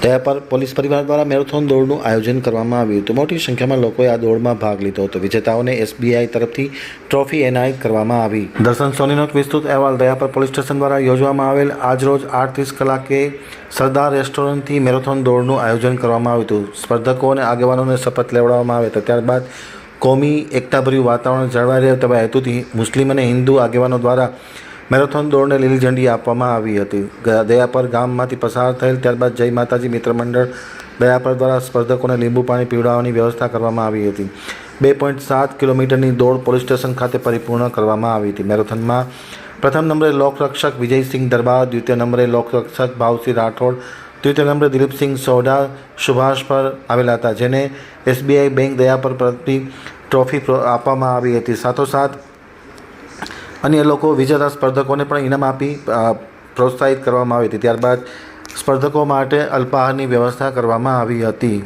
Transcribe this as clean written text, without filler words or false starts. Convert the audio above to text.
ત્યાં પર પોલીસ પરિવાર દ્વારા મેરેથોન દોડનું આયોજન કરવામાં આવ્યું હતું. મોટી સંખ્યામાં લોકોએ આ દોડમાં ભાગ લીધો હતો. વિજેતાઓને SBI તરફથી ટ્રોફી એનાયત કરવામાં આવી. દર્શન સોનીનો વિસ્તૃત અહેવાલ. દયાપર પોલીસ સ્ટેશન દ્વારા યોજવામાં આવેલ આજરોજ 8:30 કલાકે સરદાર રેસ્ટોરન્ટથી મેરેથોન દોડનું આયોજન કરવામાં આવ્યું હતું. સ્પર્ધકો અને આગેવાનોને શપથ લેવડાવવામાં આવ્યા હતા. ત્યારબાદ કોમી એકતાભર્યું વાતાવરણ જળવાઈ રહે તેવા હેતુથી મુસ્લિમ અને હિન્દુ આગેવાનો દ્વારા મેરેથોન દોડને લીલી ઝંડી આપવામાં આવી હતી. દયાપર ગામમાંથી પસાર થયેલ ત્યારબાદ જય માતાજી મિત્ર મંડળ દયાપર દ્વારા સ્પર્ધકોને લીંબુ પાણી પીવડાવવાની વ્યવસ્થા કરવામાં આવી હતી. 2.7 કિલોમીટરની દોડ પોલીસ સ્ટેશન ખાતે પરિપૂર્ણ કરવામાં આવી હતી. મેરેથોનમાં પ્રથમ નંબરે લોકરક્ષક વિજયસિંહ દરબાર, દ્વિતીય નંબરે લોકરક્ષક ભાવસિંહ રાઠોડ, તૃતીય નંબરે દિલીપસિંહ સોઢા શુભાશ પર આવેલા હતા, જેને SBI બેંક દયાપર પરથી ટ્રોફી આપવામાં આવી હતી. સાથોસાથ અન્ય લોકો વિજેતા સ્પર્ધકોને પણ ઇનામ આપી પ્રોત્સાહિત કરવામાં આવી હતી. ત્યારબાદ સ્પર્ધકો માટે અલ્પાહારની વ્યવસ્થા કરવામાં આવી હતી.